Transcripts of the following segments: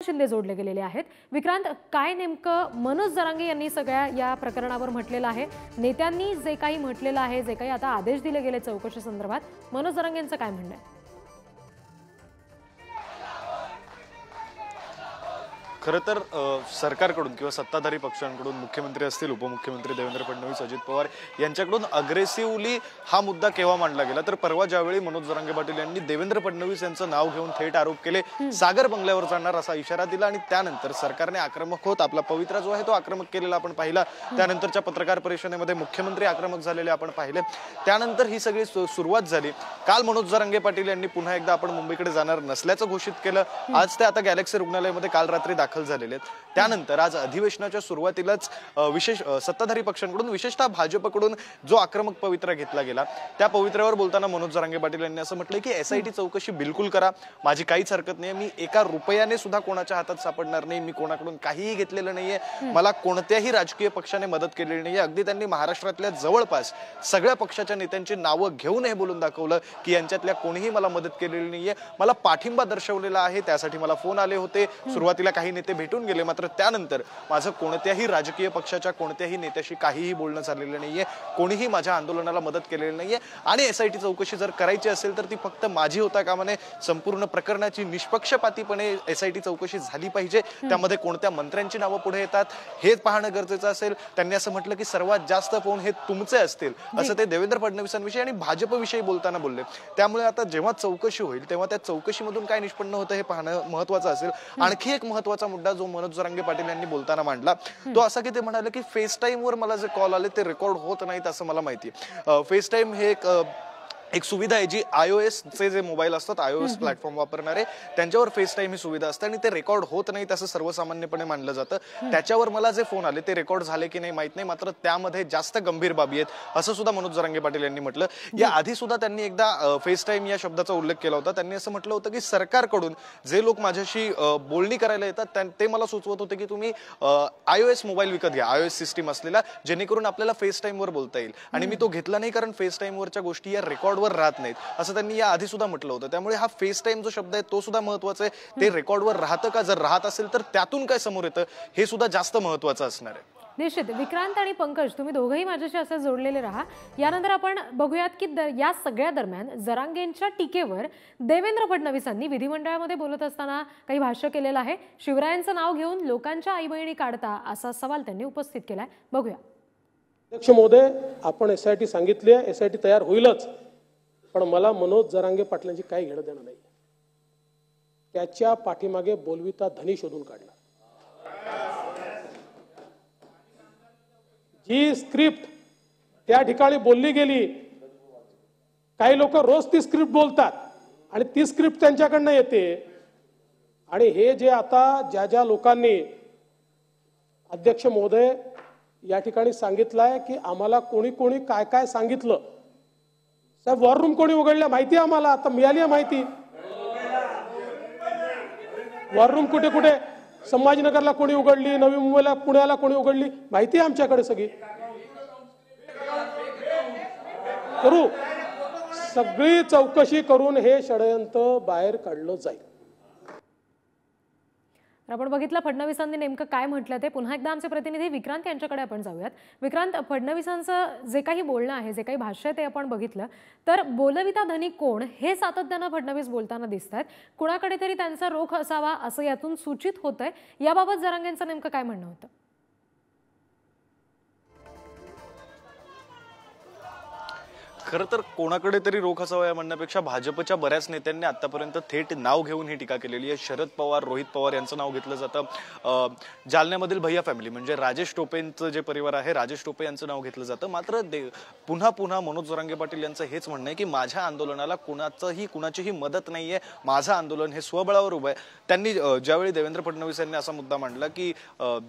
शिंदे जोडले गेलेले आहेत। विक्रांत, काय नेमकं मनोज जरांगे यांनी सगळ्या या प्रकरणावर म्हटलेलं आहे? नेत्यांनी जे काही म्हटलेलं आहे, जे काही आता आदेश दिले गेले चौकशी संदर्भात, मनोज जरांगे यांचं काय म्हणणं आहे? खरं तर सरकारकडून किंवा सत्ताधारी पक्षांकडून मुख्यमंत्री असतील, उपमुख्यमंत्री देवेंद्र फडणवीस, अजित पवार यांच्याकडून अग्रेसिव्हली हा मुद्दा केव्हा मांडला गेला तर परवा ज्यावेळी मनोज जरांगे पाटील यांनी देवेंद्र फडणवीस यांचं नाव घेऊन थेट आरोप केले, सागर बंगल्यावर जाणार असा इशारा दिला आणि त्यानंतर सरकारने आक्रमक होत आपला पवित्रा जो आहे तो आक्रमक केलेला आपण पाहिला। त्यानंतरच्या पत्रकार परिषदेमध्ये मुख्यमंत्री आक्रमक झालेले आपण पाहिले। त्यानंतर ही सगळी सुरुवात झाली। काल मनोज जरांगे पाटील यांनी पुन्हा एकदा आपण मुंबईकडे जाणार नसल्याचं घोषित केलं। आज ते आता गॅलेक्सी रुग्णालयामध्ये काल रात्री दाखल झालेले आहेत। त्यानंतर आज अधिवेशनाच्या सुरुवातीलाच विशेष सत्ताधारी पक्षांकडून विशेषतः भाजपकडून जो आक्रमक पवित्रा घेतला गेला त्या पवित्र्यावर बोलताना मनोज जरांगे पाटील यांनी असं म्हटलं की एसआयटी चौकशी बिलकुल करा, माझी काहीच हरकत नाही, मी एका रुपयाने सुद्धा कोणाच्या हातात सापडणार नाही, मी कोणाकडून काहीही घेतलेलं नाहीये, मला कोणत्याही राजकीय पक्षाने मदत केलेली नाहीये। अगदी त्यांनी महाराष्ट्रातल्या जवळपास सगळ्या पक्षाच्या नेत्यांची नावं घेऊन हे बोलून दाखवलं की यांच्यातल्या कोणीही मला मदत केलेली नाहीये, मला पाठिंबा दर्शवलेला आहे, त्यासाठी मला फोन आले होते, सुरुवातीला काही नेते भेटून गेले, मात्र त्यानंतर माझं कोणत्याही राजकीय पक्षाच्या कोणत्याही नेत्याशी काहीही बोलणं झालेलं नाहीये, कोणीही माझ्या आंदोलनाला मदत केलेली नाहीये आणि एसआयटी चौकशी जर करायची असेल तर ती फक्त माझी होता कामा नये, संपूर्ण प्रकरणाची निष्पक्षपातीपणे एसआयटी चौकशी झाली पाहिजे, त्यामध्ये कोणत्या मंत्र्यांची नावं पुढे येतात हे पाहणं गरजेचं असेल। त्यांनी असं म्हटलं की सर्वात जास्त फोन हे तुमचे असतील असं ते देवेंद्र फडणवीसांविषयी आणि भाजपविषयी बोलताना बोलले। त्यामुळे आता जेव्हा चौकशी होईल तेव्हा त्या चौकशीमधून काय निष्पन्न होतं हे पाहणं महत्त्वाचं असेल। आणखी एक महत्त्वाचा मुद्दा जो मनोज जरांगे पाटील यांनी बोलताना मांडला तो असा की ते म्हणाले की फेस टाइम वर मला जे कॉल आले ते रेकॉर्ड होत नाहीत असं मला माहिती आहे। फेस टाइम हे एक सुविधा आहे जी iOS चे जे मोबाईल असतात, iOS प्लॅटफॉर्म वापरणारे त्यांच्यावर फेस टाइम ही सुविधा असते आणि ते रेकॉर्ड होत नाही असं सर्वसामान्यपणे मानलं जातं। त्याच्यावर मला जे फोन आले ते रेकॉर्ड झाले की नाही माहित नाही, मात्र त्यामध्ये जास्त गंभीर बाबी आहेत असं सुद्धा मनोज जरांगे पाटील यांनी म्हटलं। या आधी सुद्धा त्यांनी एकदा फेस टाइम या शब्दाचा उल्लेख केला होता। त्यांनी असं म्हटलं होतं की सरकारकडून जे लोक माझ्याशी बोलणी करायला येतात ते मला सुचवत होते की तुम्ही iOS मोबाईल विकत घ्या, iOS सिस्टीम असलेला, जेणेकरून आपल्याला फेस टाइम वर बोलता येईल, आणि मी तो घेतला नाही कारण फेस टाइम वरच्या गोष्टी या रेकॉर्ड वर राहत नाहीत असं त्यांनी या आधी सुद्धा म्हटलं होतं। त्यामुळे हा फेस टाइम जो शब्द आहे तो सुद्धा महत्त्वाचा आहे, ते रेकॉर्डवर राहतं का, जर राहत असेल तर त्यातून काय समोर येतं हे सुद्धा जास्त महत्त्वाचं असणार आहे। निश्चित। विक्रांत आणि पंकज, तुम्ही दोघंही माझ्याशी असे जोडलेले राहा। यानंतर आपण बघूयात की या सगळ्या दरम्यान जरांगेंच्या टीकेवर देवेंद्र फडणवीसांनी विधिमंडळामध्ये बोलत असताना काही भाष्य केलेलं आहे। शिवरायांचं नाव घेऊन लोकांच्या आई बहिणी काढता असा सवाल त्यांनी उपस्थित केलाय, बघूया। अध्यक्ष महोदय, आपण एसआयटी सांगितली आहे, एसआयटी तयार होईलच, पण मला मनोज जरांगे पाटलांची काही घेणं देणं नाही। त्याच्या पाठीमागे बोलविता धनी शोधून काढला। जी स्क्रिप्ट त्या ठिकाणी बोलली गेली, काही लोक रोज ती स्क्रिप्ट बोलतात आणि ती स्क्रिप्ट त्यांच्याकडनं येते, आणि हे जे आता ज्या लोकांनी अध्यक्ष महोदय या ठिकाणी सांगितलंय की आम्हाला कोणी कोणी काय काय सांगितलं, साहेब वॉर रूम कोणी उघडल्या माहिती आम्हाला, आता मिळाली आहे माहिती। वॉर रूम कुठे कुठे संभाजीनगरला कोणी उघडली, नवी मुंबईला, पुण्याला कोणी उघडली, माहिती आहे आमच्याकडे सगळी। करू, सगळी चौकशी करून हे षडयंत्र बाहेर काढलं जाईल। आपण बघितलं फडणवीसांनी नेमकं काय म्हटलं ते। पुन्हा एकदा आमचे प्रतिनिधी विक्रांत यांच्याकडे आपण जाऊयात। विक्रांत, फडणवीसांचं जे काही बोलणं आहे, जे काही भाष्य ते आपण बघितलं, तर बोलविता धनी कोण हे सातत्यानं फडणवीस बोलताना दिसत आहेत। कुणाकडे तरी त्यांचा रोख असावा असं यातून सूचित होतंय। याबाबत जरांगेंचं नेमकं काय म्हणणं होतं? खरं तर कोणाकडे तरी रोख असावा या म्हणण्यापेक्षा भाजपच्या बऱ्याच नेत्यांनी आतापर्यंत थेट नाव घेऊन ही टीका केलेली आहे। शरद पवार, रोहित पवार यांचं नाव घेतलं जातं, जालन्यामधील भैया फॅमिली म्हणजे राजेश टोपेंचं जे परिवार आहे, राजेश टोपे यांचं नाव घेतलं जातं। मात्र पुन्हा पुन्हा मनोज जरांगे पाटील यांचं हेच म्हणणं आहे की माझ्या आंदोलनाला कुणाचीही मदत नाहीये, माझं आंदोलन हे स्वबळावर उभं आहे। त्यांनी ज्यावेळी देवेंद्र फडणवीस यांनी असा मुद्दा मांडला की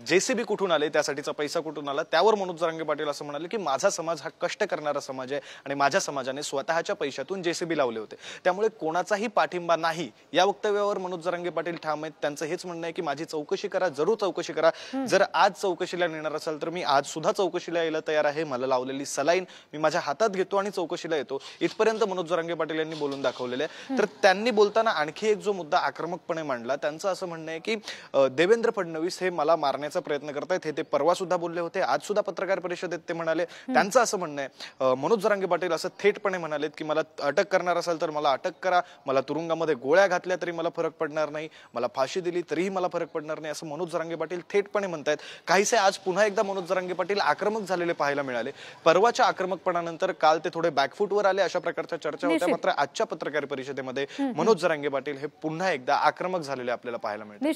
जेसीबी कुठून आले, त्यासाठीचा पैसा कुठून आला, त्यावर मनोज जरांगे पाटील असं म्हणाले की माझा समाज हा कष्ट करणारा समाज आहे आणि माझ्या समाजाने स्वतःच्या पैशातून जेसीबी लावले होते, त्यामुळे कोणाचाही पाठिंबा नाही या वक्तव्यावर मनोज जरांगे पाटील ठाम आहेत. त्यांचं हेच म्हणणं आहे की माझी चौकशी करा, जरूर चौकशी करा. जर आज चौकशीला नेणार असाल तर मी आज सुद्धा चौकशीला यायला तयार आहे. मला लावलेली सलाईन मी माझ्या हातात घेतो आणि चौकशीला येतो. इथपर्यंत मनोज जरांगे पाटील यांनी बोलून दाखवलेले आहे. तर त्यांनी बोलताना आणखी एक जो मुद्दा आक्रमकपणे मांडला, त्यांचं असं म्हणणं आहे की देवेंद्र फडणवीस हे मला मारण्याचा प्रयत्न करतायत. हे ते परवा सुद्धा बोलले होते, आज सुद्धा पत्रकार परिषदेत ते म्हणाले. त्यांचं असं म्हणणं आहे, मनोज जरांगे पाटील असं थेटपणे म्हणालेत की मला अटक करणार असाल तर मला अटक करा, मला तुरुंगामध्ये गोळ्या घातल्या तरी मला फरक पडणार नाही, मला फाशी दिली तरीही मला फरक पडणार नाही, असं मनोज जरांगे पाटील थेटपणे म्हणतायत. काहीसे आज पुन्हा एकदा मनोज जरांगे पाटील आक्रमक झालेले पाहायला मिळाले. परवाच्या आक्रमकपणानंतर काल ते थोडे बॅकफुटवर आले, अशा प्रकारच्या चर्चा होत्या. मात्र आजच्या पत्रकार परिषदेमध्ये मनोज जरांगे पाटील हे पुन्हा एकदा आक्रमक झालेले आपल्याला पाहायला मिळतात.